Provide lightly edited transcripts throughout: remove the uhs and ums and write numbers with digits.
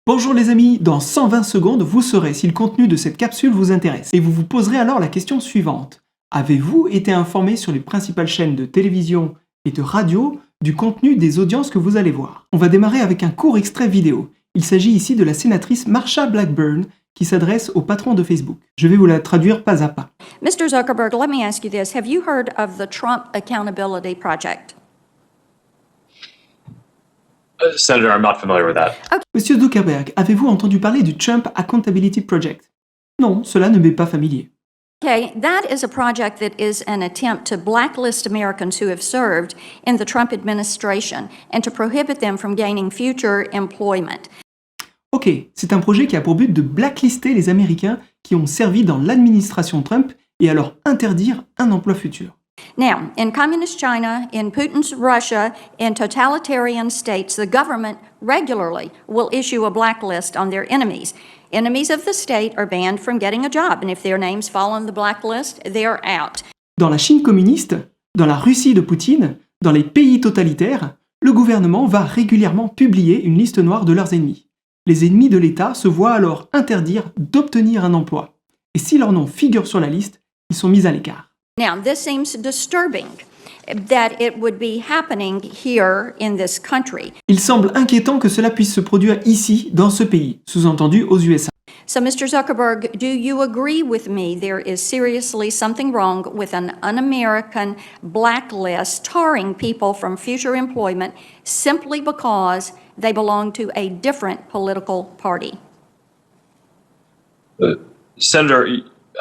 Bonjour les amis, dans 120 secondes, vous saurez si le contenu de cette capsule vous intéresse. Et vous vous poserez alors la question suivante. Avez-vous été informé sur les principales chaînes de télévision et de radio du contenu des audiences que vous allez voir? On va démarrer avec un court extrait vidéo. Il s'agit ici de la sénatrice Marsha Blackburn qui s'adresse au patron de Facebook. Je vais vous la traduire pas à pas. Mr. Zuckerberg, let me ask you this. Have you heard of the Trump Accountability Project? Senator, I'm not familiar with that. Monsieur Zuckerberg, avez-vous entendu parler du Trump Accountability Project? Non, cela ne m'est pas familier. Okay, that is a project that is an attempt to blacklist Americans who have served in the Trump administration and to prohibit them from gaining future employment. Ok, c'est un projet qui a pour but de blacklister les Américains qui ont servi dans l'administration Trump et à leur interdire un emploi futur. Now, in communist China, in Putin's Russia, in totalitarian states, the government regularly will issue a blacklist on their enemies. Enemies of the state are banned from getting a job, and if their names fall on the blacklist, they're out. Dans la Chine communiste, dans la Russie de Poutine, dans les pays totalitaires, le gouvernement va régulièrement publier une liste noire de leurs ennemis. Les ennemis de l'État se voient alors interdire d'obtenir un emploi. Et si leur nom figure sur la liste, ils sont mis à l'écart. Now, this seems disturbing that it would be happening here in this country. Il semble inquiétant que cela puisse se produire ici, dans ce pays, sous-entendu aux USA. So, Mr. Zuckerberg, do you agree with me there is seriously something wrong with an un-American blacklist tarring people from future employment simply because they belong to a different political party? Senator,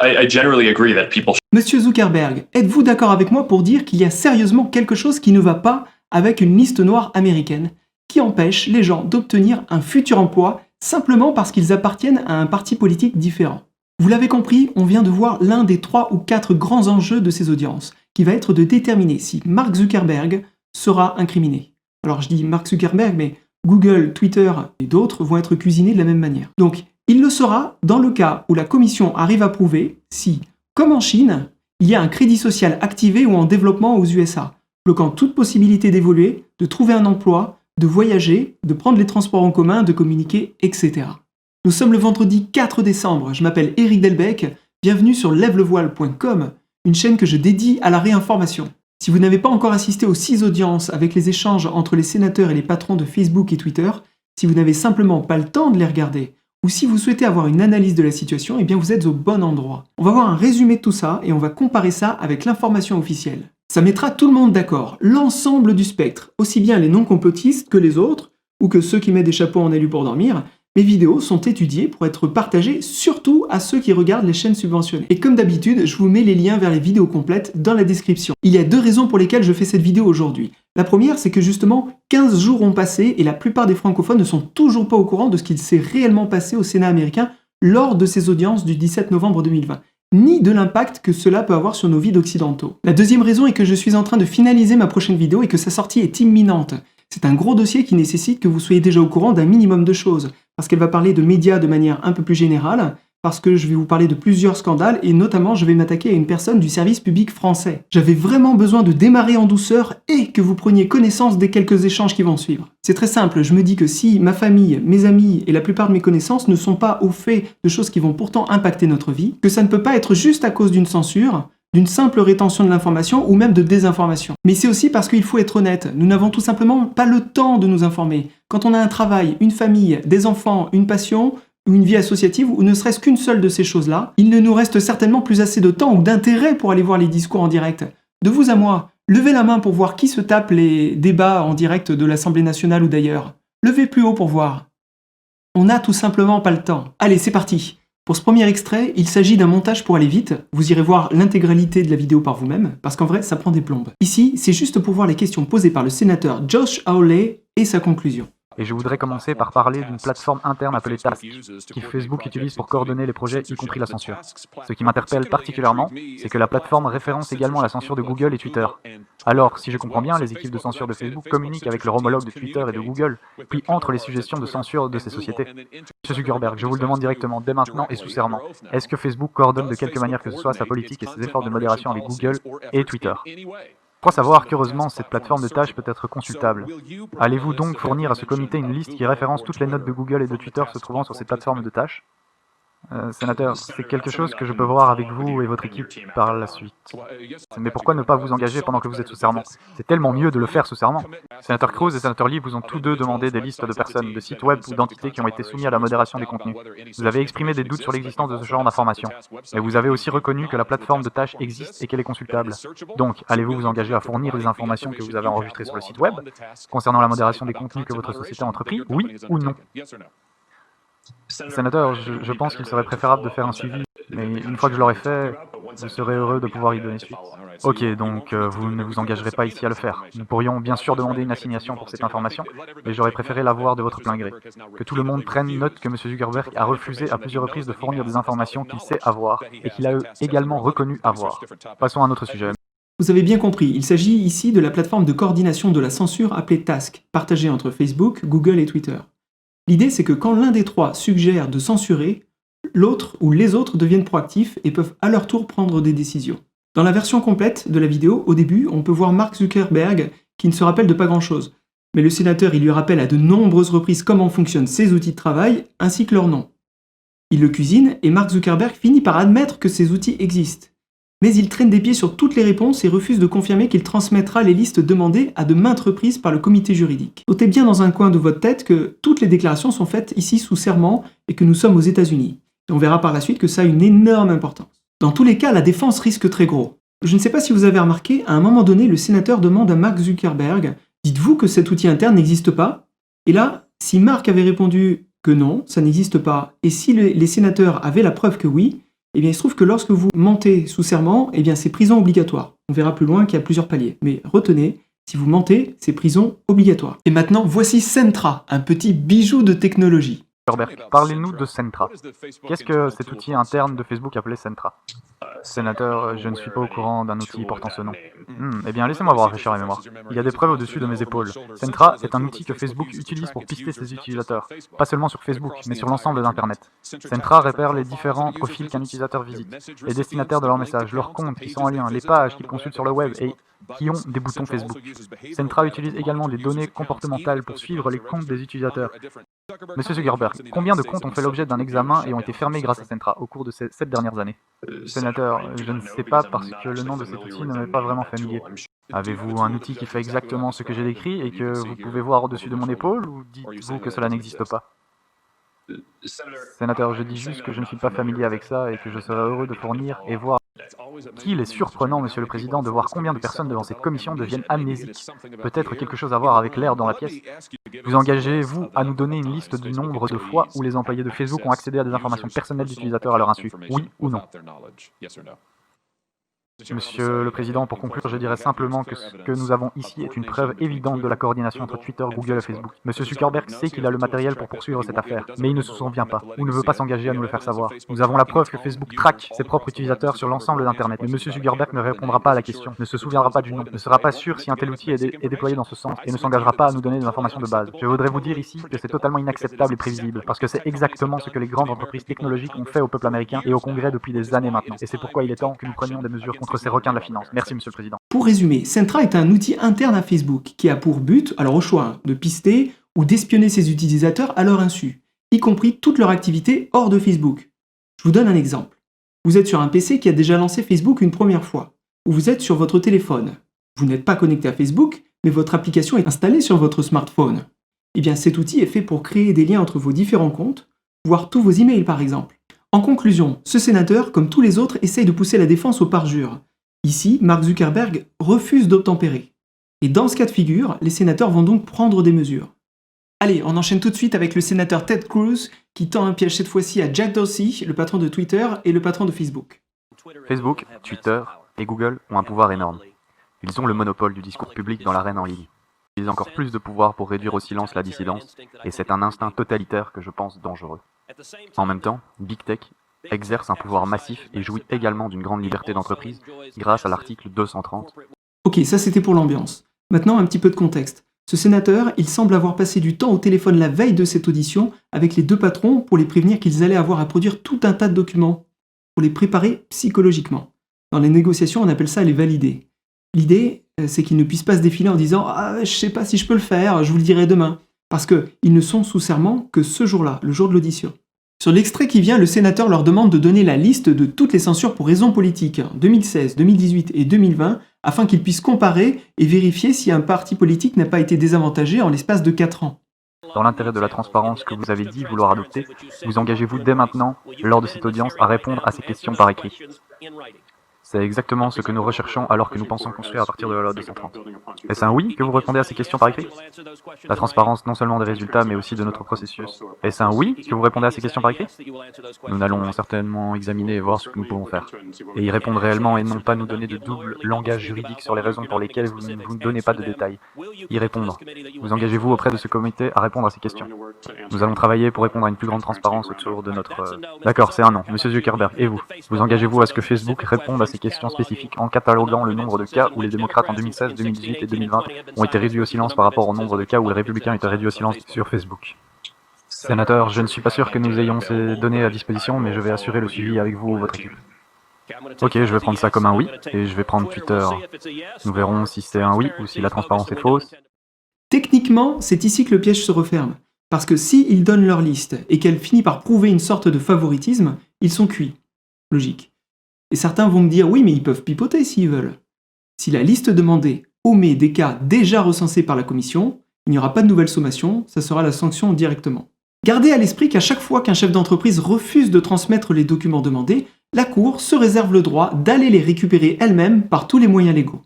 I generally agree that people Monsieur Zuckerberg, êtes-vous d'accord avec moi pour dire qu'il y a sérieusement quelque chose qui ne va pas avec une liste noire américaine qui empêche les gens d'obtenir un futur emploi simplement parce qu'ils appartiennent à un parti politique différent? Vous l'avez compris, on vient de voir l'un des 3 ou 4 grands enjeux de ces audiences, qui va être de déterminer si Mark Zuckerberg sera incriminé. Alors je dis Mark Zuckerberg, mais Google, Twitter et d'autres vont être cuisinés de la même manière. Donc, il le sera dans le cas où la commission arrive à prouver si, comme en Chine, il y a un crédit social activé ou en développement aux USA, bloquant toute possibilité d'évoluer, de trouver un emploi, de voyager, de prendre les transports en commun, de communiquer, etc. Nous sommes le vendredi 4 décembre, je m'appelle Eric Delbecq, bienvenue sur lèvelevoile.com, une chaîne que je dédie à la réinformation. Si vous n'avez pas encore assisté aux 6 audiences avec les échanges entre les sénateurs et les patrons de Facebook et Twitter, si vous n'avez simplement pas le temps de les regarder, ou si vous souhaitez avoir une analyse de la situation, eh bien vous êtes au bon endroit. On va voir un résumé de tout ça et on va comparer ça avec l'information officielle. Ça mettra tout le monde d'accord, l'ensemble du spectre, aussi bien les non-complotistes que les autres, ou que ceux qui mettent des chapeaux en alu pour dormir. Mes vidéos sont étudiées pour être partagées surtout à ceux qui regardent les chaînes subventionnées. Et comme d'habitude, je vous mets les liens vers les vidéos complètes dans la description. Il y a 2 raisons pour lesquelles je fais cette vidéo aujourd'hui. La première, c'est que justement, 15 jours ont passé et la plupart des francophones ne sont toujours pas au courant de ce qu'il s'est réellement passé au Sénat américain lors de ces audiences du 17 novembre 2020, ni de l'impact que cela peut avoir sur nos vies d'occidentaux. La deuxième raison est que je suis en train de finaliser ma prochaine vidéo et que sa sortie est imminente. C'est un gros dossier qui nécessite que vous soyez déjà au courant d'un minimum de choses, parce qu'elle va parler de médias de manière un peu plus générale, parce que je vais vous parler de plusieurs scandales, et notamment je vais m'attaquer à une personne du service public français. J'avais vraiment besoin de démarrer en douceur et que vous preniez connaissance des quelques échanges qui vont suivre. C'est très simple, je me dis que si ma famille, mes amis et la plupart de mes connaissances ne sont pas au fait de choses qui vont pourtant impacter notre vie, que ça ne peut pas être juste à cause d'une censure, d'une simple rétention de l'information ou même de désinformation. Mais c'est aussi parce qu'il faut être honnête, nous n'avons tout simplement pas le temps de nous informer. Quand on a un travail, une famille, des enfants, une passion, ou une vie associative, ou ne serait-ce qu'une seule de ces choses-là, il ne nous reste certainement plus assez de temps ou d'intérêt pour aller voir les discours en direct. De vous à moi, levez la main pour voir qui se tape les débats en direct de l'Assemblée nationale ou d'ailleurs. Levez plus haut pour voir. On n'a tout simplement pas le temps. Allez, c'est parti. Pour ce premier extrait, il s'agit d'un montage pour aller vite. Vous irez voir l'intégralité de la vidéo par vous-même, parce qu'en vrai, ça prend des plombes. Ici, c'est juste pour voir les questions posées par le sénateur Josh Hawley et sa conclusion. Et je voudrais commencer par parler d'une plateforme interne appelée Task, que Facebook utilise pour coordonner les projets, y compris la censure. Ce qui m'interpelle particulièrement, c'est que la plateforme référence également la censure de Google et Twitter. Alors, si je comprends bien, les équipes de censure de Facebook communiquent avec leur homologue de Twitter et de Google, puis entrent les suggestions de censure de ces sociétés. Monsieur Zuckerberg, je vous le demande directement, dès maintenant et sous serment, est-ce que Facebook coordonne de quelque manière que ce soit sa politique et ses efforts de modération avec Google et Twitter? crois savoir qu'heureusement, cette plateforme de tâches peut être consultable. Allez-vous donc fournir à ce comité une liste qui référence toutes les notes de Google et de Twitter se trouvant sur cette plateforme de tâches? Sénateur, c'est quelque chose que je peux voir avec vous et votre équipe par la suite. Mais pourquoi ne pas vous engager pendant que vous êtes sous serment? C'est tellement mieux de le faire sous serment. Sénateur Cruz et Sénateur Lee vous ont tous deux demandé des listes de personnes, de sites web ou d'entités qui ont été soumis à la modération des contenus. Vous avez exprimé des doutes sur l'existence de ce genre d'informations. Mais vous avez aussi reconnu que la plateforme de tâches existe et qu'elle est consultable. Donc, allez-vous vous engager à fournir les informations que vous avez enregistrées sur le site web concernant la modération des contenus que votre société a entrepris? Oui ou non? Sénateur, je pense qu'il serait préférable de faire un suivi, mais une fois que je l'aurai fait, je serai heureux de pouvoir y donner suite. Ok, donc vous ne vous engagerez pas ici à le faire. Nous pourrions bien sûr demander une assignation pour cette information, mais j'aurais préféré l'avoir de votre plein gré. Que tout le monde prenne note que M. Zuckerberg a refusé à plusieurs reprises de fournir des informations qu'il sait avoir et qu'il a également reconnu avoir. Passons à un autre sujet. Vous avez bien compris, il s'agit ici de la plateforme de coordination de la censure appelée Task, partagée entre Facebook, Google et Twitter. L'idée, c'est que quand l'un des trois suggère de censurer, l'autre ou les autres deviennent proactifs et peuvent à leur tour prendre des décisions. Dans la version complète de la vidéo, au début, on peut voir Mark Zuckerberg qui ne se rappelle de pas grand-chose. Mais le sénateur, il lui rappelle à de nombreuses reprises comment fonctionnent ces outils de travail, ainsi que leur nom. Il le cuisine et Mark Zuckerberg finit par admettre que ces outils existent. Mais il traîne des pieds sur toutes les réponses et refuse de confirmer qu'il transmettra les listes demandées à de maintes reprises par le comité juridique. Notez bien dans un coin de votre tête que toutes les déclarations sont faites ici sous serment et que nous sommes aux États-Unis. Et on verra par la suite que ça a une énorme importance. Dans tous les cas, la défense risque très gros. Je ne sais pas si vous avez remarqué, à un moment donné, le sénateur demande à Mark Zuckerberg « Dites-vous que cet outil interne n'existe pas ?» Et là, si Mark avait répondu que non, ça n'existe pas, et si les sénateurs avaient la preuve que oui, eh bien, il se trouve que lorsque vous mentez sous serment, eh bien, c'est prison obligatoire. On verra plus loin qu'il y a plusieurs paliers. Mais retenez, si vous mentez, c'est prison obligatoire. Et maintenant, voici Centra, un petit bijou de technologie. Parlez-nous de Centra. Qu'est-ce que cet outil interne de Facebook appelé Centra? Sénateur, je ne suis pas au courant d'un outil portant ce nom. Eh bien, laissez-moi vous rafraîchir la mémoire. Il y a des preuves au-dessus de mes épaules. Centra est un outil que Facebook utilise pour pister ses utilisateurs. Pas seulement sur Facebook, mais sur l'ensemble d'Internet. Centra repère les différents profils qu'un utilisateur visite, les destinataires de leurs messages, leurs comptes qui sont en lien, les pages qu'ils consultent sur le web et qui ont des boutons Facebook. Centra utilise également des données comportementales pour suivre les comptes des utilisateurs. Monsieur Zuckerberg, combien de comptes ont fait l'objet d'un examen et ont été fermés grâce à Centra au cours de ces 7 dernières années? Sénateur, je ne sais pas parce que le nom de cet outil ne m'est pas vraiment familier. Avez-vous un outil qui fait exactement ce que j'ai décrit et que vous pouvez voir au-dessus de mon épaule ou dites-vous que cela n'existe pas? Sénateur, je dis juste que je ne suis pas familier avec ça et que je serais heureux de fournir et voir. Qu'il est surprenant, Monsieur le Président, de voir combien de personnes devant cette commission deviennent amnésiques. Peut-être quelque chose à voir avec l'air dans la pièce. Vous engagez-vous à nous donner une liste du nombre de fois où les employés de Facebook ont accédé à des informations personnelles d'utilisateurs à leur insu? Oui ou non? Monsieur le Président, pour conclure, je dirais simplement que ce que nous avons ici est une preuve évidente de la coordination entre Twitter, Google et Facebook. Monsieur Zuckerberg sait qu'il a le matériel pour poursuivre cette affaire, mais il ne se souvient pas, ou ne veut pas s'engager à nous le faire savoir. Nous avons la preuve que Facebook traque ses propres utilisateurs sur l'ensemble d'Internet, mais Monsieur Zuckerberg ne répondra pas à la question, ne se souviendra pas du nom, ne sera pas sûr si un tel outil est déployé dans ce sens, et ne s'engagera pas à nous donner des informations de base. Je voudrais vous dire ici que c'est totalement inacceptable et prévisible, parce que c'est exactement ce que les grandes entreprises technologiques ont fait au peuple américain et au Congrès depuis des années maintenant. Et c'est pourquoi il est temps que nous prenions des mesures contre ces requins de la finance. Merci, Monsieur le Président. Pour résumer, Centra est un outil interne à Facebook qui a pour but, alors au choix, de pister ou d'espionner ses utilisateurs à leur insu, y compris toute leur activité hors de Facebook. Je vous donne un exemple. Vous êtes sur un PC qui a déjà lancé Facebook une première fois, ou vous êtes sur votre téléphone. Vous n'êtes pas connecté à Facebook, mais votre application est installée sur votre smartphone. Eh bien, cet outil est fait pour créer des liens entre vos différents comptes, voir tous vos emails par exemple. En conclusion, ce sénateur, comme tous les autres, essaye de pousser la défense au parjure. Ici, Mark Zuckerberg refuse d'obtempérer. Et dans ce cas de figure, les sénateurs vont donc prendre des mesures. Allez, on enchaîne tout de suite avec le sénateur Ted Cruz, qui tend un piège cette fois-ci à Jack Dorsey, le patron de Twitter et le patron de Facebook. Facebook, Twitter et Google ont un pouvoir énorme. Ils ont le monopole du discours public dans l'arène en ligne. Ils ont encore plus de pouvoir pour réduire au silence la dissidence, et c'est un instinct totalitaire que je pense dangereux. En même temps, Big Tech exerce un pouvoir massif et jouit également d'une grande liberté d'entreprise grâce à l'article 230. Ok, ça c'était pour l'ambiance. Maintenant, un petit peu de contexte. Ce sénateur, il semble avoir passé du temps au téléphone la veille de cette audition avec les deux patrons pour les prévenir qu'ils allaient avoir à produire tout un tas de documents, pour les préparer psychologiquement. Dans les négociations, on appelle ça les valider. L'idée, c'est qu'ils ne puissent pas se défiler en disant « Ah, je sais pas si je peux le faire, je vous le dirai demain », parce qu'ils ne sont sous serment que ce jour-là, le jour de l'audition. Sur l'extrait qui vient, le sénateur leur demande de donner la liste de toutes les censures pour raisons politiques, 2016, 2018 et 2020, afin qu'ils puissent comparer et vérifier si un parti politique n'a pas été désavantagé en l'espace de 4 ans. Dans l'intérêt de la transparence que vous avez dit vouloir adopter, vous engagez-vous dès maintenant, lors de cette audience, à répondre à ces questions par écrit. C'est exactement ce que nous recherchons alors que nous pensons construire à partir de la loi 230. Est-ce un oui que vous répondez à ces questions par écrit? La transparence non seulement des résultats mais aussi de notre processus. Est-ce un oui que vous répondez à ces questions par écrit? Nous allons certainement examiner et voir ce que nous pouvons faire. Et y répondre réellement et non pas nous donner de double langage juridique sur les raisons pour lesquelles vous ne nous donnez pas de détails. Y répondre. Vous engagez-vous auprès de ce comité à répondre à ces questions? Nous allons travailler pour répondre à une plus grande transparence autour de notre... D'accord, c'est un non. Monsieur Zuckerberg, et vous? Vous engagez-vous à ce que Facebook réponde à ces questions spécifiques en cataloguant le nombre de cas où les démocrates en 2016, 2018 et 2020 ont été réduits au silence par rapport au nombre de cas où les républicains étaient réduits au silence sur Facebook? Sénateur, je ne suis pas sûr que nous ayons ces données à disposition, mais je vais assurer le suivi avec vous ou votre équipe. Ok, je vais prendre ça comme un oui, et je vais prendre Twitter. Nous verrons si c'est un oui ou si la transparence est fausse. Techniquement, c'est ici que le piège se referme, parce que s'ils donnent leur liste et qu'elle finit par prouver une sorte de favoritisme, ils sont cuits. Logique. Et certains vont me dire, oui, mais ils peuvent pipoter s'ils veulent. Si la liste demandée omet des cas déjà recensés par la commission, il n'y aura pas de nouvelle sommation, ça sera la sanction directement. Gardez à l'esprit qu'à chaque fois qu'un chef d'entreprise refuse de transmettre les documents demandés, la Cour se réserve le droit d'aller les récupérer elle-même par tous les moyens légaux.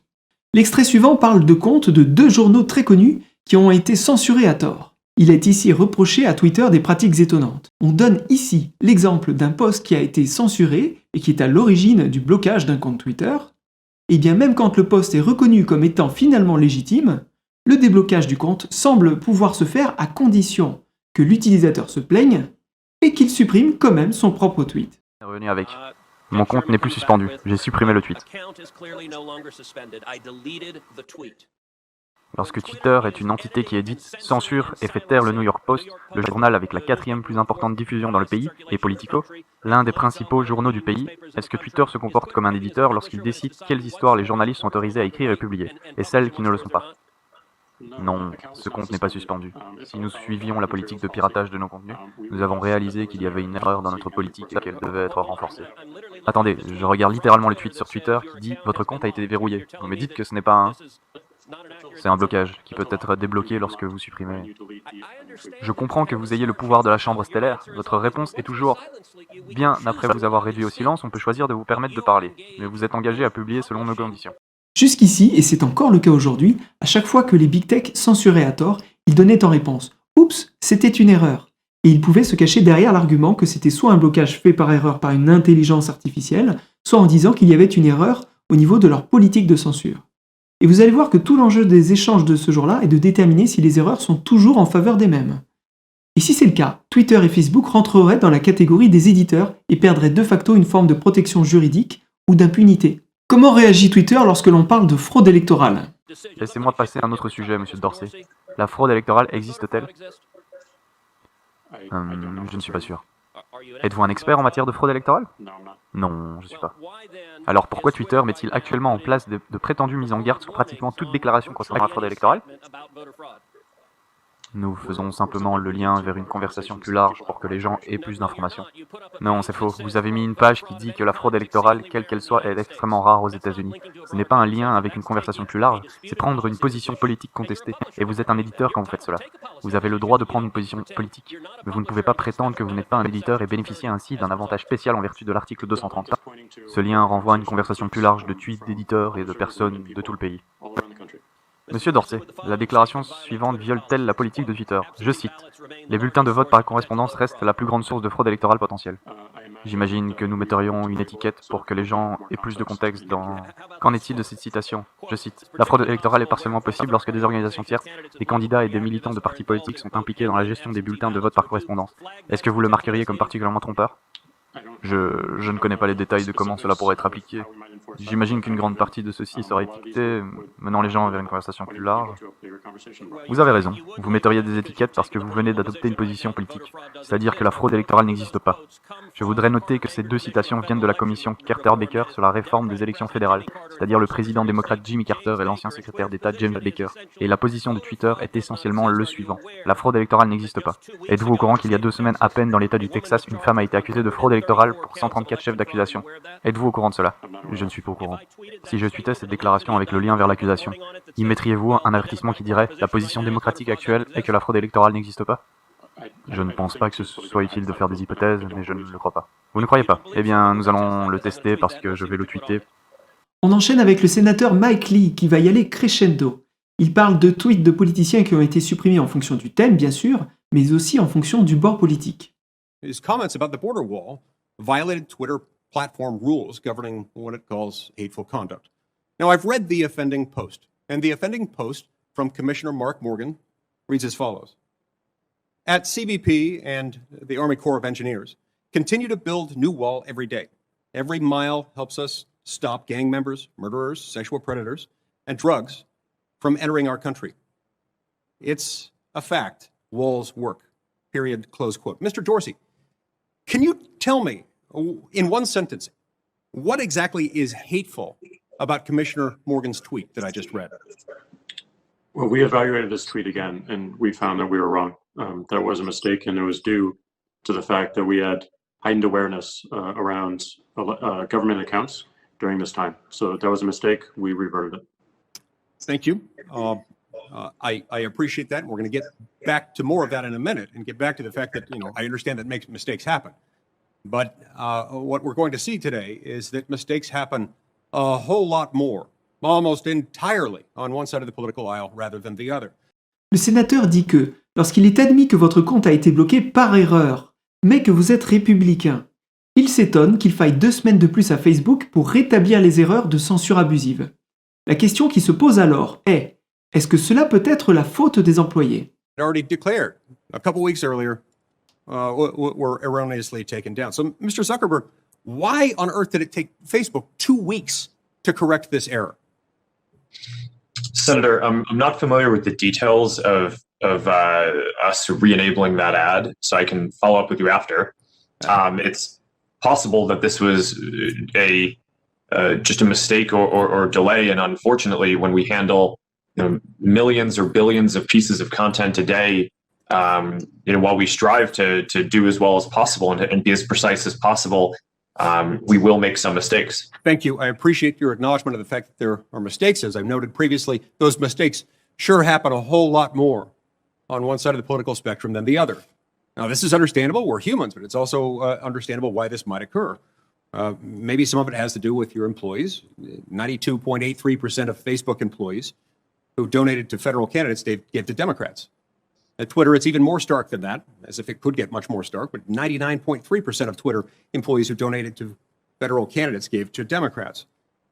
L'extrait suivant parle de comptes de 2 journaux très connus qui ont été censurés à tort. Il est ici reproché à Twitter des pratiques étonnantes. On donne ici l'exemple d'un post qui a été censuré et qui est à l'origine du blocage d'un compte Twitter. Et bien même quand le post est reconnu comme étant finalement légitime, le déblocage du compte semble pouvoir se faire à condition que l'utilisateur se plaigne et qu'il supprime quand même son propre tweet. Revenu avec. Mon compte n'est plus suspendu, j'ai supprimé le tweet. Lorsque Twitter est une entité qui édite, censure et fait taire le New York Post, le journal avec la 4e plus importante diffusion dans le pays, et Politico, l'un des principaux journaux du pays, est-ce que Twitter se comporte comme un éditeur lorsqu'il décide quelles histoires les journalistes sont autorisés à écrire et publier, et celles qui ne le sont pas? Non, ce compte n'est pas suspendu. Si nous suivions la politique de piratage de nos contenus, nous avons réalisé qu'il y avait une erreur dans notre politique et qu'elle devait être renforcée. Attendez, je regarde littéralement le tweet sur Twitter qui dit « Votre compte a été verrouillé ». Vous me dites que ce n'est pas un... C'est un blocage qui peut être débloqué lorsque vous supprimez. Je comprends que vous ayez le pouvoir de la chambre stellaire. Votre réponse est toujours « Bien après vous avoir réduit au silence, on peut choisir de vous permettre de parler, mais vous êtes engagé à publier selon nos conditions. » Jusqu'ici, et c'est encore le cas aujourd'hui, à chaque fois que les big tech censuraient à tort, ils donnaient en réponse « Oups, c'était une erreur ». Et ils pouvaient se cacher derrière l'argument que c'était soit un blocage fait par erreur par une intelligence artificielle, soit en disant qu'il y avait une erreur au niveau de leur politique de censure. Et vous allez voir que tout l'enjeu des échanges de ce jour-là est de déterminer si les erreurs sont toujours en faveur des mêmes. Et si c'est le cas, Twitter et Facebook rentreraient dans la catégorie des éditeurs et perdraient de facto une forme de protection juridique ou d'impunité. Comment réagit Twitter lorsque l'on parle de fraude électorale? Laissez-moi passer à un autre sujet, monsieur Dorsey. La fraude électorale existe-t-elle? Je ne suis pas sûr. Êtes-vous un expert en matière de fraude électorale? Non, je ne suis pas. Alors pourquoi Twitter met-il actuellement en place de prétendues mises en garde sur pratiquement toute déclaration concernant la fraude électorale? Nous faisons simplement le lien vers une conversation plus large pour que les gens aient plus d'informations. Non, c'est faux. Vous avez mis une page qui dit que la fraude électorale, quelle qu'elle soit, est extrêmement rare aux États-Unis. Ce n'est pas un lien avec une conversation plus large, c'est prendre une position politique contestée. Et vous êtes un éditeur quand vous faites cela. Vous avez le droit de prendre une position politique, mais vous ne pouvez pas prétendre que vous n'êtes pas un éditeur et bénéficier ainsi d'un avantage spécial en vertu de l'article 230. Ce lien renvoie à une conversation plus large de tweets d'éditeurs et de personnes de tout le pays. Monsieur Dorsey, la déclaration suivante viole-t-elle la politique de Twitter? Je cite. Les bulletins de vote par correspondance restent la plus grande source de fraude électorale potentielle. J'imagine que nous metterions une étiquette pour que les gens aient plus de contexte dans... Qu'en est-il de cette citation? Je cite. La fraude électorale est partiellement possible lorsque des organisations tierces, des candidats et des militants de partis politiques sont impliqués dans la gestion des bulletins de vote par correspondance. Est-ce que vous le marqueriez comme particulièrement trompeur? Je ne connais pas les détails de comment cela pourrait être appliqué. J'imagine qu'une grande partie de ceci sera étiquetée, menant les gens vers une conversation plus large. Vous avez raison, vous metteriez des étiquettes parce que vous venez d'adopter une position politique, c'est-à-dire que la fraude électorale n'existe pas. Je voudrais noter que ces deux citations viennent de la commission Carter-Baker sur la réforme des élections fédérales, c'est-à-dire le président démocrate Jimmy Carter et l'ancien secrétaire d'État James Baker. Et la position de Twitter est essentiellement le suivant. La fraude électorale n'existe pas. Êtes-vous au courant qu'il y a 2 semaines à peine dans l'État du Texas, une femme a été accusée de fraude électorale pour 134 chefs d'accusation? Êtes-vous au courant de cela? Je ne suis pas au courant. Si je tweetais cette déclaration avec le lien vers l'accusation, y mettriez-vous un avertissement qui dirait « La position démocratique actuelle est que la fraude électorale n'existe pas » ? Je ne pense pas que ce soit utile de faire des hypothèses, mais je ne le crois pas. Vous ne croyez pas? Eh bien, nous allons le tester parce que je vais le tweeter. On enchaîne avec le sénateur Mike Lee qui va y aller crescendo. Il parle de tweets de politiciens qui ont été supprimés en fonction du thème, bien sûr, mais aussi en fonction du bord politique. His comments about the border wall violated Twitter platform rules governing what it calls hateful conduct. Now, I've read the offending post, and the offending post from Commissioner Mark Morgan reads as follows. At CBP and the Army Corps of Engineers, continue to build new wall every day. Every mile helps us stop gang members, murderers, sexual predators, and drugs from entering our country. It's a fact. Walls work. Period. Close quote. Mr. Dorsey, can you tell me, in one sentence, what exactly is hateful about Commissioner Morgan's tweet that I just read? Well, we evaluated this tweet again, and we found that we were wrong. That was a mistake, and it was due to the fact that we had heightened awareness around government accounts during this time. So that was a mistake. We reverted it. Thank you. I appreciate that. We're going to get back to more of that in a minute and get back to the fact that, I understand that mistakes happen. But what we're going to see today is that mistakes happen a whole lot more, almost entirely on one side of the political aisle rather than the other. Le sénateur dit que, lorsqu'il est admis que votre compte a été bloqué par erreur, mais que vous êtes républicain, il s'étonne qu'il faille 2 semaines de plus à Facebook pour rétablir les erreurs de censure abusive. La question qui se pose alors est, est-ce que cela peut être la faute des employés? Already declared a couple weeks earlier were erroneously taken down. So, Mr. Zuckerberg, why on earth did it take Facebook 2 weeks to correct this error? Senator, I'm not familiar with the details of us re-enabling that ad, so I can follow up with you after. It's possible that this was just a mistake or delay, and unfortunately, when we handle millions or billions of pieces of content a day, while we strive to do as well as possible and be as precise as possible, we will make some mistakes. Thank you. I appreciate your acknowledgement of the fact that there are mistakes. As I've noted previously, those mistakes sure happen a whole lot more on one side of the political spectrum than the other. Now, this is understandable. We're humans, but it's also understandable why this might occur. Maybe some of it has to do with your employees. 92.83% of Facebook employees who donated to federal candidates gave to Democrats. At Twitter, it's even more stark than that, as if it could get much more stark, but 99.3% of Twitter employees who donated to federal candidates gave to Democrats.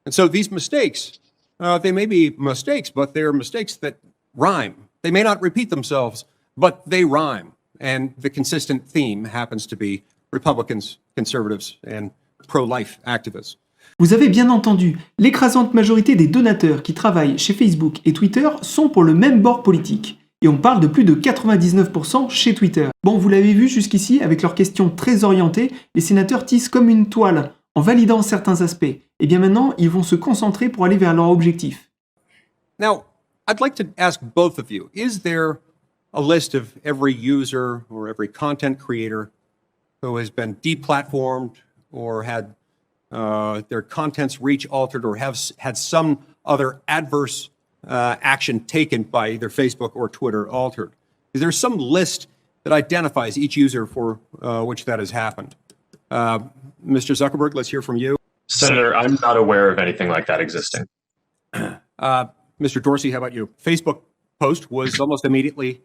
And so these mistakes, they may be mistakes, but they're mistakes that rhyme. They may not repeat themselves, but they rhyme. And the consistent theme happens to be Republicans, conservatives, and pro-life activists. Vous avez bien entendu, l'écrasante majorité des donateurs qui travaillent chez Facebook et Twitter sont pour le même bord politique. Et on parle de plus de 99% chez Twitter. Bon, vous l'avez vu jusqu'ici, avec leurs questions très orientées, les sénateurs tissent comme une toile, en validant certains aspects. Et bien maintenant, ils vont se concentrer pour aller vers leur objectif. Now, I'd like to ask both of you, is there a list of every user or every content creator who has been deplatformed or had their content's reach altered or have had some other adverse action taken by either Facebook or Twitter altered? Is there some list that identifies each user for which that has happened? Mr. Zuckerberg, let's hear from you. Senator, I'm not aware of anything like that existing. Mr. Dorsey, how about you? Facebook post was almost immediately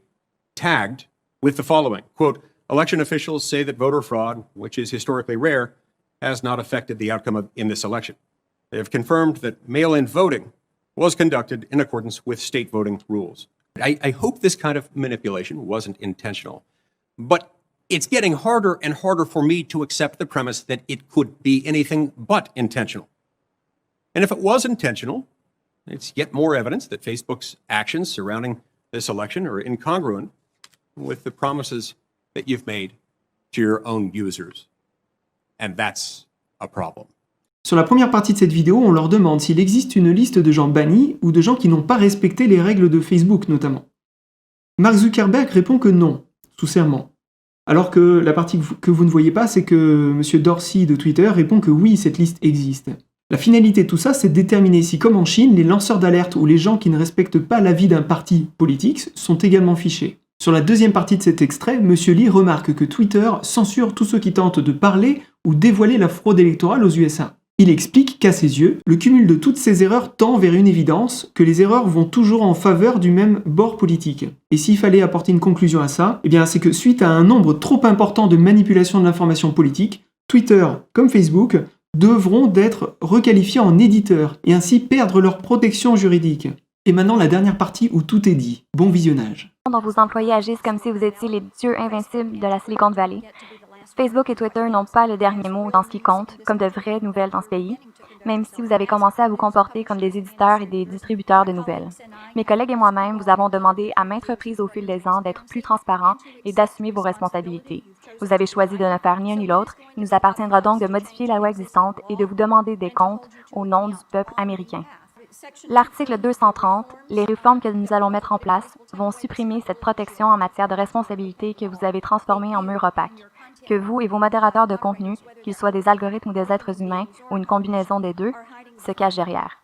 tagged with the following, quote, election officials say that voter fraud, which is historically rare, has not affected the outcome in this election. They have confirmed that mail-in voting was conducted in accordance with state voting rules. I hope this kind of manipulation wasn't intentional, but it's getting harder and harder for me to accept the premise that it could be anything but intentional. And if it was intentional, it's yet more evidence that Facebook's actions surrounding this election are incongruent with the promises that you've made to your own users. And that's a problem. Sur la première partie de cette vidéo, on leur demande s'il existe une liste de gens bannis ou de gens qui n'ont pas respecté les règles de Facebook notamment. Mark Zuckerberg répond que non, sous serment. Alors que la partie que vous ne voyez pas, c'est que M. Dorsey de Twitter répond que oui, cette liste existe. La finalité de tout ça, c'est de déterminer si, comme en Chine, les lanceurs d'alerte ou les gens qui ne respectent pas l'avis d'un parti politique sont également fichés. Sur la deuxième partie de cet extrait, M. Lee remarque que Twitter censure tous ceux qui tentent de parler ou dévoiler la fraude électorale aux USA. Il explique qu'à ses yeux, le cumul de toutes ces erreurs tend vers une évidence, que les erreurs vont toujours en faveur du même bord politique. Et s'il fallait apporter une conclusion à ça, eh bien c'est que suite à un nombre trop important de manipulations de l'information politique, Twitter, comme Facebook, devront être requalifiés en éditeurs et ainsi perdre leur protection juridique. Et maintenant la dernière partie où tout est dit. Bon visionnage. Dont vos employés agissent comme si vous étiez les dieux invincibles de la Silicon Valley. Facebook et Twitter n'ont pas le dernier mot dans ce qui compte, comme de vraies nouvelles dans ce pays, même si vous avez commencé à vous comporter comme des éditeurs et des distributeurs de nouvelles. Mes collègues et moi-même vous avons demandé à maintes reprises au fil des ans d'être plus transparents et d'assumer vos responsabilités. Vous avez choisi de ne faire ni un ni l'autre. Il nous appartiendra donc de modifier la loi existante et de vous demander des comptes au nom du peuple américain. L'article 230, les réformes que nous allons mettre en place, vont supprimer cette protection en matière de responsabilité que vous avez transformée en mur opaque. Que vous et vos modérateurs de contenu, qu'ils soient des algorithmes ou des êtres humains, ou une combinaison des deux, se cachent derrière.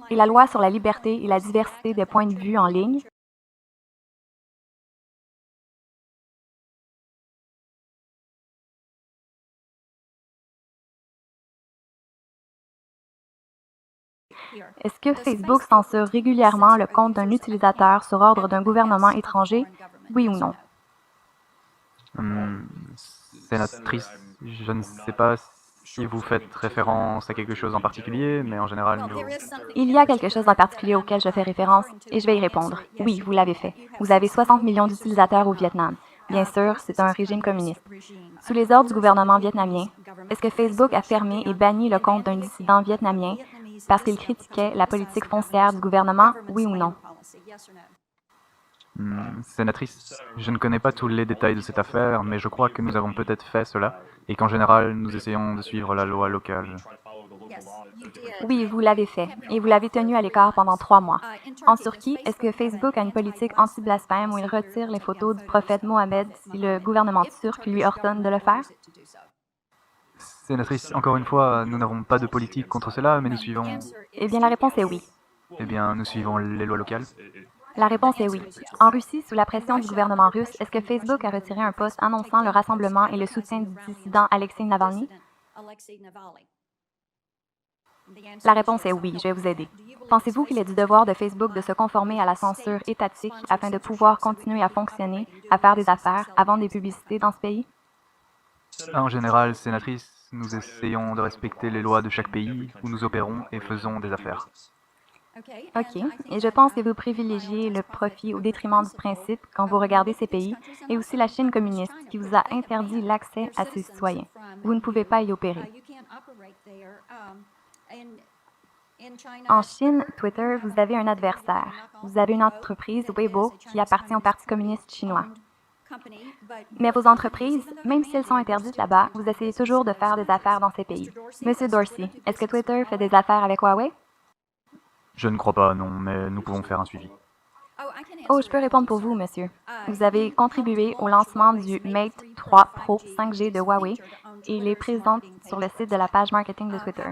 Et la loi sur la liberté et la diversité des points de vue en ligne Est-ce que Facebook censure régulièrement le compte d'un utilisateur sur ordre d'un gouvernement étranger? Oui ou non? Sénatrice, je ne sais pas si vous faites référence à quelque chose en particulier, mais en général, nous... Il y a quelque chose en particulier auquel je fais référence, et je vais y répondre. Oui, vous l'avez fait. Vous avez 60 millions d'utilisateurs au Vietnam. Bien sûr, c'est un régime communiste. Sous les ordres du gouvernement vietnamien, est-ce que Facebook a fermé et banni le compte d'un dissident vietnamien parce qu'il critiquait la politique foncière du gouvernement, oui ou non? Sénatrice, je ne connais pas tous les détails de cette affaire, mais je crois que nous avons peut-être fait cela, et qu'en général, nous essayons de suivre la loi locale. Oui, vous l'avez fait, et vous l'avez tenu à l'écart pendant 3 mois. En Turquie, est-ce que Facebook a une politique anti-blasphème où il retire les photos du prophète Mohamed si le gouvernement turc lui ordonne de le faire? Sénatrice, encore une fois, nous n'avons pas de politique contre cela, mais nous suivons... Eh bien, la réponse est oui. Eh bien, nous suivons les lois locales. La réponse est oui. En Russie, sous la pression du gouvernement russe, est-ce que Facebook a retiré un post annonçant le rassemblement et le soutien du dissident Alexei Navalny? La réponse est oui, je vais vous aider. Pensez-vous qu'il est du devoir de Facebook de se conformer à la censure étatique afin de pouvoir continuer à fonctionner, à faire des affaires, à vendre des publicités dans ce pays? En général, sénatrice, nous essayons de respecter les lois de chaque pays où nous opérons et faisons des affaires. OK. Et je pense que vous privilégiez le profit au détriment du principe quand vous regardez ces pays, et aussi la Chine communiste qui vous a interdit l'accès à ses citoyens. Vous ne pouvez pas y opérer. En Chine, Twitter, vous avez un adversaire. Vous avez une entreprise, Weibo, qui appartient au Parti communiste chinois. Mais vos entreprises, même si elles sont interdites là-bas, vous essayez toujours de faire des affaires dans ces pays. Monsieur Dorsey, est-ce que Twitter fait des affaires avec Huawei? Je ne crois pas, non, mais nous pouvons faire un suivi. Oh, je peux répondre pour vous, monsieur. Vous avez contribué au lancement du Mate 3 Pro 5G de Huawei et il est présent sur le site de la page marketing de Twitter.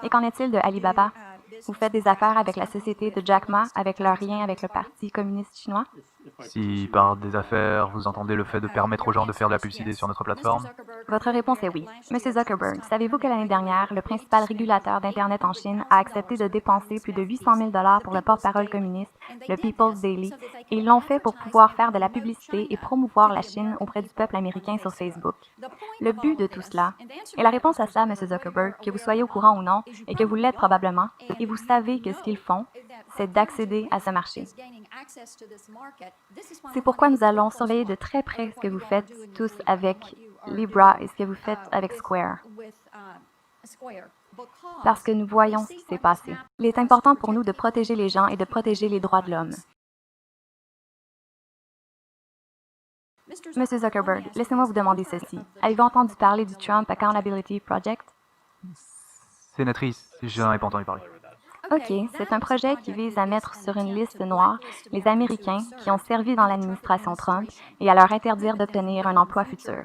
Et qu'en est-il de Alibaba? Vous faites des affaires avec la société de Jack Ma, avec leur lien avec le Parti communiste chinois? Si par des affaires, vous entendez le fait de permettre aux gens de faire de la publicité sur notre plateforme? Votre réponse est oui. Monsieur Zuckerberg, savez-vous que l'année dernière, le principal régulateur d'Internet en Chine a accepté de dépenser plus de 800 000 $ pour le porte-parole communiste, le People's Daily, et ils l'ont fait pour pouvoir faire de la publicité et promouvoir la Chine auprès du peuple américain sur Facebook. Le but de tout cela, et la réponse à cela, Monsieur Zuckerberg, que vous soyez au courant ou non, et que vous l'êtes probablement, et vous savez que ce qu'ils font, c'est d'accéder à ce marché. C'est pourquoi nous allons surveiller de très près ce que vous faites tous avec Libra et ce que vous faites avec Square. Parce que nous voyons ce qui s'est passé. Il est important pour nous de protéger les gens et de protéger les droits de l'homme. Monsieur Zuckerberg, laissez-moi vous demander ceci. Avez-vous entendu parler du Trump Accountability Project? Sénatrice, je n'en ai pas entendu parler. OK, c'est un projet qui vise à mettre sur une liste noire les Américains qui ont servi dans l'administration Trump et à leur interdire d'obtenir un emploi futur.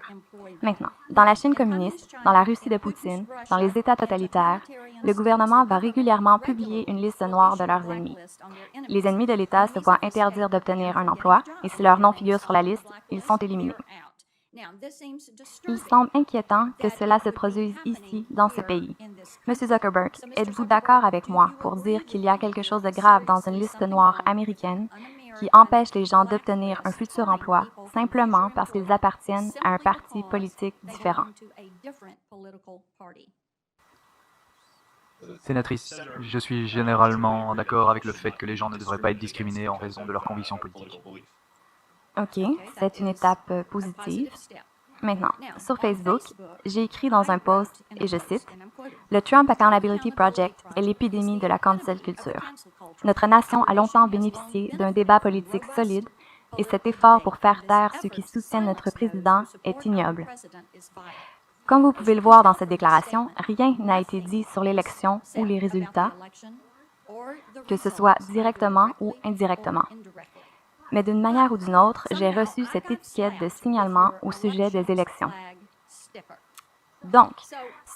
Maintenant, dans la Chine communiste, dans la Russie de Poutine, dans les États totalitaires, le gouvernement va régulièrement publier une liste noire de leurs ennemis. Les ennemis de l'État se voient interdire d'obtenir un emploi et si leur nom figure sur la liste, ils sont éliminés. Il semble inquiétant que cela se produise ici, dans ce pays. Monsieur Zuckerberg, êtes-vous d'accord avec moi pour dire qu'il y a quelque chose de grave dans une liste noire américaine qui empêche les gens d'obtenir un futur emploi simplement parce qu'ils appartiennent à un parti politique différent? Sénatrice, je suis généralement d'accord avec le fait que les gens ne devraient pas être discriminés en raison de leurs convictions politiques. OK, c'est une étape positive. Maintenant, sur Facebook, j'ai écrit dans un post, et je cite, « Le Trump Accountability Project est l'épidémie de la cancel culture. Notre nation a longtemps bénéficié d'un débat politique solide et cet effort pour faire taire ceux qui soutiennent notre président est ignoble. » Comme vous pouvez le voir dans cette déclaration, rien n'a été dit sur l'élection ou les résultats, que ce soit directement ou indirectement. Mais d'une manière ou d'une autre, j'ai reçu cette étiquette de signalement au sujet des élections. Donc,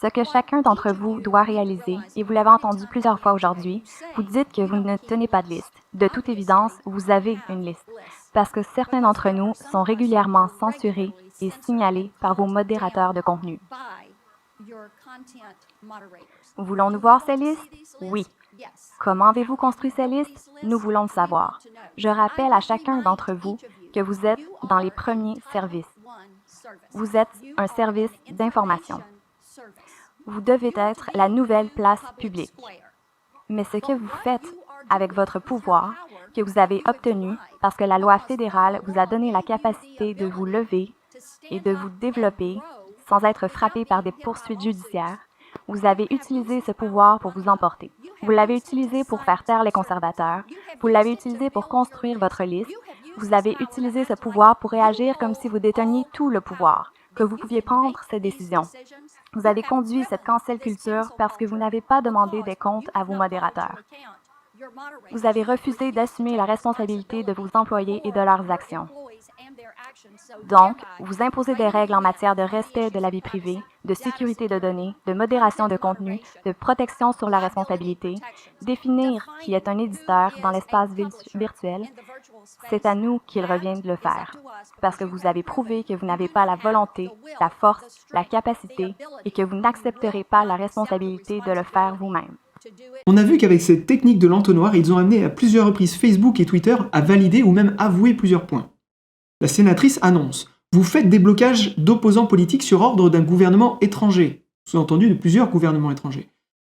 ce que chacun d'entre vous doit réaliser, et vous l'avez entendu plusieurs fois aujourd'hui, vous dites que vous ne tenez pas de liste. De toute évidence, vous avez une liste, parce que certains d'entre nous sont régulièrement censurés et signalés par vos modérateurs de contenu. Voulons-nous voir ces listes? Oui. Comment avez-vous construit ces listes? Nous voulons le savoir. Je rappelle à chacun d'entre vous que vous êtes dans les premiers services. Vous êtes un service d'information. Vous devez être la nouvelle place publique. Mais ce que vous faites avec votre pouvoir, que vous avez obtenu parce que la loi fédérale vous a donné la capacité de vous lever et de vous développer sans être frappé par des poursuites judiciaires, vous avez utilisé ce pouvoir pour vous emporter. Vous l'avez utilisé pour faire taire les conservateurs. Vous l'avez utilisé pour construire votre liste. Vous avez utilisé ce pouvoir pour réagir comme si vous déteniez tout le pouvoir, que vous pouviez prendre ces décisions. Vous avez conduit cette cancel culture parce que vous n'avez pas demandé des comptes à vos modérateurs. Vous avez refusé d'assumer la responsabilité de vos employés et de leurs actions. Donc, vous imposez des règles en matière de respect de la vie privée, de sécurité de données, de modération de contenu, de protection sur la responsabilité, définir qui est un éditeur dans l'espace virtuel. C'est à nous qu'il revient de le faire, parce que vous avez prouvé que vous n'avez pas la volonté, la force, la capacité et que vous n'accepterez pas la responsabilité de le faire vous-même. On a vu qu'avec cette technique de l'entonnoir, ils ont amené à plusieurs reprises Facebook et Twitter à valider ou même avouer plusieurs points. La sénatrice annonce « Vous faites des blocages d'opposants politiques sur ordre d'un gouvernement étranger », sous-entendu de plusieurs gouvernements étrangers.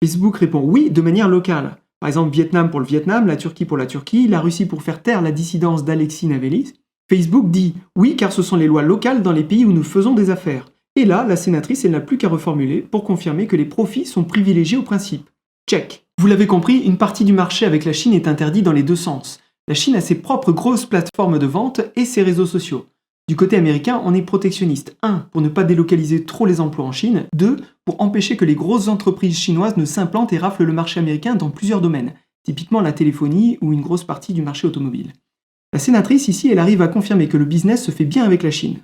Facebook répond « Oui, de manière locale ». Par exemple, Vietnam pour le Vietnam, la Turquie pour la Turquie, la Russie pour faire taire la dissidence d'Alexis Navalny. Facebook dit « Oui, car ce sont les lois locales dans les pays où nous faisons des affaires ». Et là, la sénatrice, elle n'a plus qu'à reformuler pour confirmer que les profits sont privilégiés au principe. Check. Vous l'avez compris, une partie du marché avec la Chine est interdite dans les deux sens. La Chine a ses propres grosses plateformes de vente et ses réseaux sociaux. Du côté américain, on est protectionniste. 1. Pour ne pas délocaliser trop les emplois en Chine. 2. Pour empêcher que les grosses entreprises chinoises ne s'implantent et raflent le marché américain dans plusieurs domaines, typiquement la téléphonie ou une grosse partie du marché automobile. La sénatrice ici, elle arrive à confirmer que le business se fait bien avec la Chine.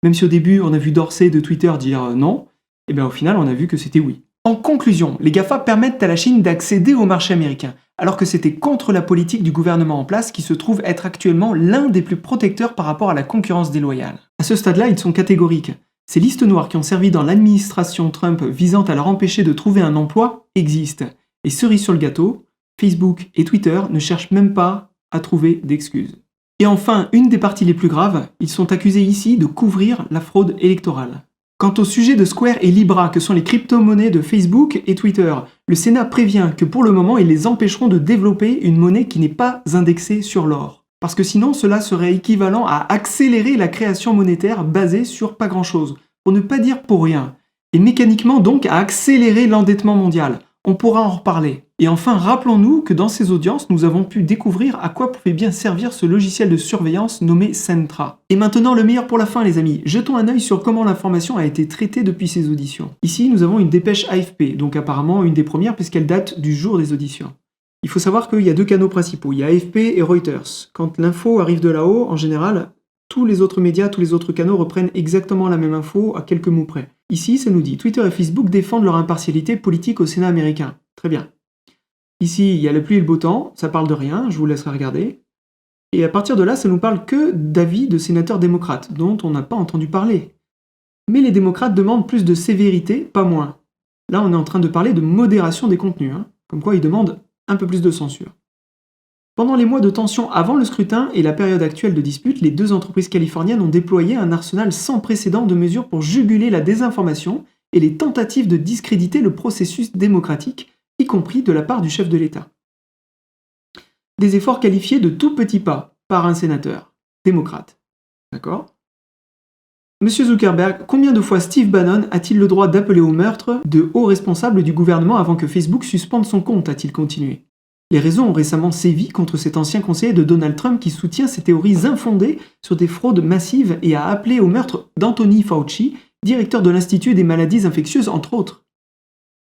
Même si au début, on a vu Dorsey de Twitter dire non, et bien au final, on a vu que c'était oui. En conclusion, les GAFA permettent à la Chine d'accéder au marché américain, alors que c'était contre la politique du gouvernement en place qui se trouve être actuellement l'un des plus protecteurs par rapport à la concurrence déloyale. À ce stade-là, ils sont catégoriques. Ces listes noires qui ont servi dans l'administration Trump visant à leur empêcher de trouver un emploi existent. Et cerise sur le gâteau, Facebook et Twitter ne cherchent même pas à trouver d'excuses. Et enfin, une des parties les plus graves, ils sont accusés ici de couvrir la fraude électorale. Quant au sujet de Square et Libra, que sont les crypto-monnaies de Facebook et Twitter, le Sénat prévient que pour le moment, ils les empêcheront de développer une monnaie qui n'est pas indexée sur l'or. Parce que sinon, cela serait équivalent à accélérer la création monétaire basée sur pas grand-chose, pour ne pas dire pour rien. Et mécaniquement donc à accélérer l'endettement mondial. On pourra en reparler. Et enfin, rappelons-nous que dans ces audiences, nous avons pu découvrir à quoi pouvait bien servir ce logiciel de surveillance nommé Centra. Et maintenant, le meilleur pour la fin, les amis. Jetons un œil sur comment l'information a été traitée depuis ces auditions. Ici, nous avons une dépêche AFP, donc apparemment une des premières puisqu'elle date du jour des auditions. Il faut savoir qu'il y a deux canaux principaux, il y a AFP et Reuters. Quand l'info arrive de là-haut, en général, tous les autres médias, tous les autres canaux reprennent exactement la même info à quelques mots près. Ici, ça nous dit « Twitter et Facebook défendent leur impartialité politique au Sénat américain ». Très bien. Ici, il y a la pluie et le beau temps, ça parle de rien, je vous laisserai regarder. Et à partir de là, ça nous parle que d'avis de sénateurs démocrates, dont on n'a pas entendu parler. Mais les démocrates demandent plus de sévérité, pas moins. Là, on est en train de parler de modération des contenus, comme quoi ils demandent un peu plus de censure. Pendant les mois de tension avant le scrutin et la période actuelle de dispute, les deux entreprises californiennes ont déployé un arsenal sans précédent de mesures pour juguler la désinformation et les tentatives de discréditer le processus démocratique, y compris de la part du chef de l'État. Des efforts qualifiés de tout petits pas par un sénateur démocrate. D'accord ? Monsieur Zuckerberg, combien de fois Steve Bannon a-t-il le droit d'appeler au meurtre de hauts responsables du gouvernement avant que Facebook suspende son compte, a-t-il continué ? Les réseaux ont récemment sévi contre cet ancien conseiller de Donald Trump qui soutient ces théories infondées sur des fraudes massives et a appelé au meurtre d'Anthony Fauci, directeur de l'Institut des maladies infectieuses entre autres.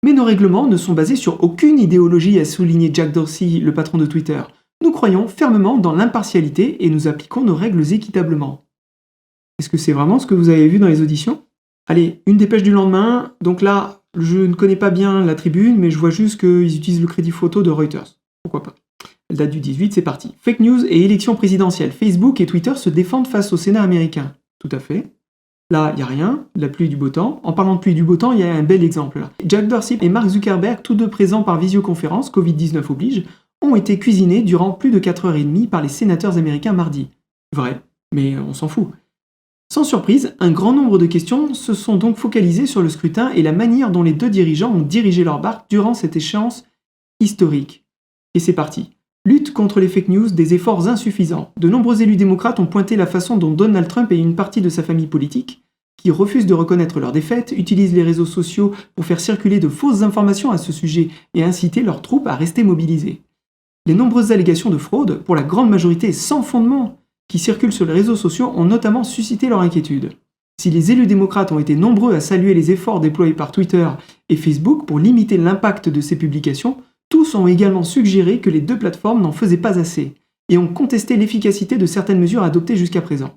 Mais nos règlements ne sont basés sur aucune idéologie, a souligné Jack Dorsey, le patron de Twitter. Nous croyons fermement dans l'impartialité et nous appliquons nos règles équitablement. Est-ce que c'est vraiment ce que vous avez vu dans les auditions ? Allez, une dépêche du lendemain. Donc là, je ne connais pas bien la tribune, mais je vois juste qu'ils utilisent le crédit photo de Reuters. Pourquoi pas ? Elle date du 18, c'est parti. Fake news et élection présidentielle. Facebook et Twitter se défendent face au Sénat américain. Tout à fait. Là, il n'y a rien, la pluie du beau temps. En parlant de pluie du beau temps, il y a un bel exemple là. Jack Dorsey et Mark Zuckerberg, tous deux présents par visioconférence, Covid-19 oblige, ont été cuisinés durant plus de 4h30 par les sénateurs américains mardi. Vrai, mais on s'en fout. Sans surprise, un grand nombre de questions se sont donc focalisées sur le scrutin et la manière dont les deux dirigeants ont dirigé leur barque durant cette échéance historique. Et c'est parti. Lutte contre les fake news, des efforts insuffisants. De nombreux élus démocrates ont pointé la façon dont Donald Trump et une partie de sa famille politique, qui refusent de reconnaître leur défaite, utilisent les réseaux sociaux pour faire circuler de fausses informations à ce sujet et inciter leurs troupes à rester mobilisées. Les nombreuses allégations de fraude, pour la grande majorité sans fondement, qui circulent sur les réseaux sociaux ont notamment suscité leur inquiétude. Si les élus démocrates ont été nombreux à saluer les efforts déployés par Twitter et Facebook pour limiter l'impact de ces publications, tous ont également suggéré que les deux plateformes n'en faisaient pas assez, et ont contesté l'efficacité de certaines mesures adoptées jusqu'à présent.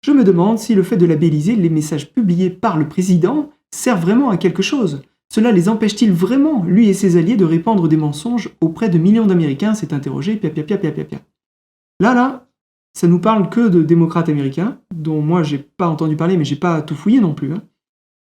Je me demande si le fait de labelliser les messages publiés par le président sert vraiment à quelque chose. Cela les empêche-t-il vraiment, lui et ses alliés, de répandre des mensonges auprès de millions d'Américains, s'est interrogé, pia. Là, ça nous parle que de démocrates américains, dont moi j'ai pas entendu parler, mais j'ai pas tout fouillé non plus.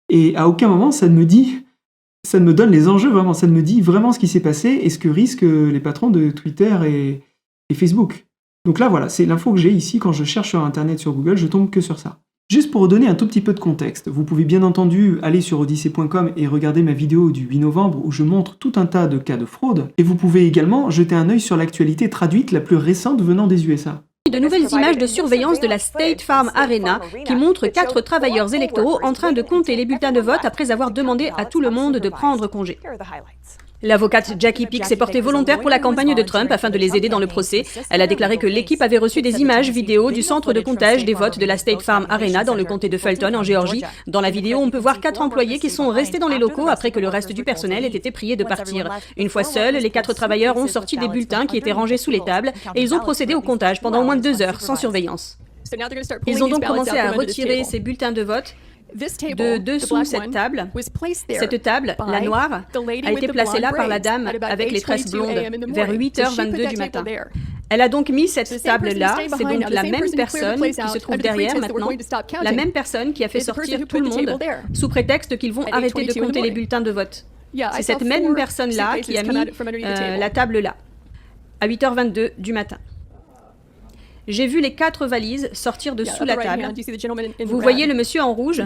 Et à aucun moment ça ne me donne les enjeux vraiment, ça ne me dit vraiment ce qui s'est passé et ce que risquent les patrons de Twitter et Facebook. Donc là voilà, c'est l'info que j'ai ici quand je cherche sur internet, sur Google, je tombe que sur ça. Juste pour redonner un tout petit peu de contexte, vous pouvez bien entendu aller sur odyssey.com et regarder ma vidéo du 8 novembre où je montre tout un tas de cas de fraude, et vous pouvez également jeter un œil sur l'actualité traduite la plus récente venant des USA. De nouvelles images de surveillance de la State Farm Arena qui montrent 4 travailleurs électoraux en train de compter les bulletins de vote après avoir demandé à tout le monde de prendre congé. L'avocate Jackie Pick s'est portée volontaire pour la campagne de Trump afin de les aider dans le procès. Elle a déclaré que l'équipe avait reçu des images vidéo du centre de comptage des votes de la State Farm Arena dans le comté de Fulton en Géorgie. Dans la vidéo, on peut voir 4 employés qui sont restés dans les locaux après que le reste du personnel ait été prié de partir. Une fois seuls, les 4 travailleurs ont sorti des bulletins qui étaient rangés sous les tables et ils ont procédé au comptage pendant au moins 2 heures sans surveillance. Ils ont donc commencé à retirer ces bulletins de vote de dessous cette table. Cette table, la noire, a été placée là par la dame avec les tresses blondes vers 8h22 du matin. Elle a donc mis cette table-là, c'est donc la même personne qui se trouve derrière maintenant, la même personne qui a fait sortir tout le monde sous prétexte qu'ils vont arrêter de compter les bulletins de vote. C'est cette même personne-là qui a mis la table là, à 8h22 du matin. J'ai vu les 4 valises sortir de sous la table. Vous voyez le monsieur en rouge?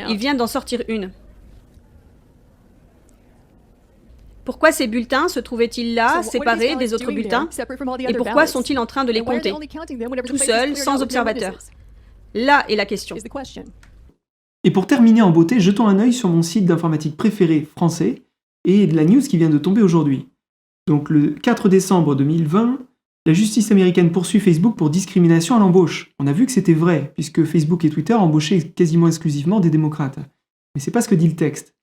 Il vient d'en sortir une. Pourquoi ces bulletins se trouvaient-ils là, séparés des autres bulletins? Et pourquoi sont-ils en train de les compter, tout seuls, sans observateur? Là est la question. Et pour terminer en beauté, jetons un œil sur mon site d'informatique préféré français et de la news qui vient de tomber aujourd'hui. Donc le 4 décembre 2020, la justice américaine poursuit Facebook pour discrimination à l'embauche. On a vu que c'était vrai, puisque Facebook et Twitter embauchaient quasiment exclusivement des démocrates. Mais c'est pas ce que dit le texte.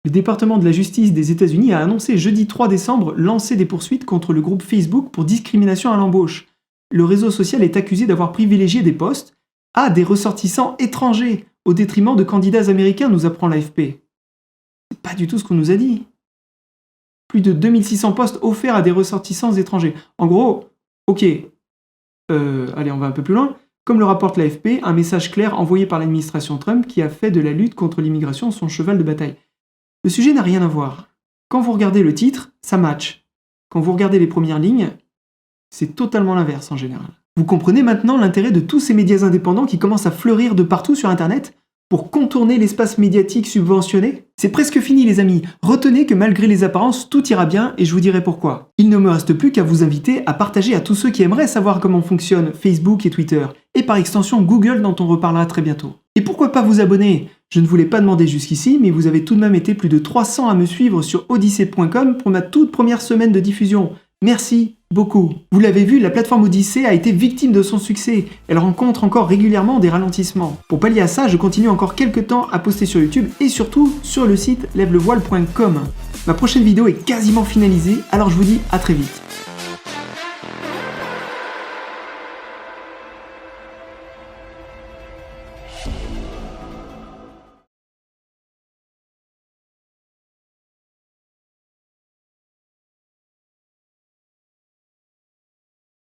Le département de la justice des États-Unis a annoncé jeudi 3 décembre lancer des poursuites contre le groupe Facebook pour discrimination à l'embauche. Le réseau social est accusé d'avoir privilégié des postes à des ressortissants étrangers au détriment de candidats américains, nous apprend l'AFP. C'est pas du tout ce qu'on nous a dit. Plus de 2600 postes offerts à des ressortissants étrangers. En gros, ok, allez, on va un peu plus loin. Comme le rapporte l'AFP, un message clair envoyé par l'administration Trump qui a fait de la lutte contre l'immigration son cheval de bataille. Le sujet n'a rien à voir. Quand vous regardez le titre, ça match. Quand vous regardez les premières lignes, c'est totalement l'inverse en général. Vous comprenez maintenant l'intérêt de tous ces médias indépendants qui commencent à fleurir de partout sur Internet pour contourner l'espace médiatique subventionné? C'est presque fini les amis. Retenez que malgré les apparences, tout ira bien et je vous dirai pourquoi. Il ne me reste plus qu'à vous inviter à partager à tous ceux qui aimeraient savoir comment fonctionnent Facebook et Twitter, et par extension Google dont on reparlera très bientôt. Et pourquoi pas vous abonner? Je ne vous l'ai pas demandé jusqu'ici, mais vous avez tout de même été plus de 300 à me suivre sur odyssey.com pour ma toute première semaine de diffusion. Merci beaucoup. Vous l'avez vu, la plateforme Odyssey a été victime de son succès. Elle rencontre encore régulièrement des ralentissements. Pour pallier à ça, je continue encore quelques temps à poster sur YouTube et surtout sur le site lèvelevoile.com. Ma prochaine vidéo est quasiment finalisée, alors je vous dis à très vite.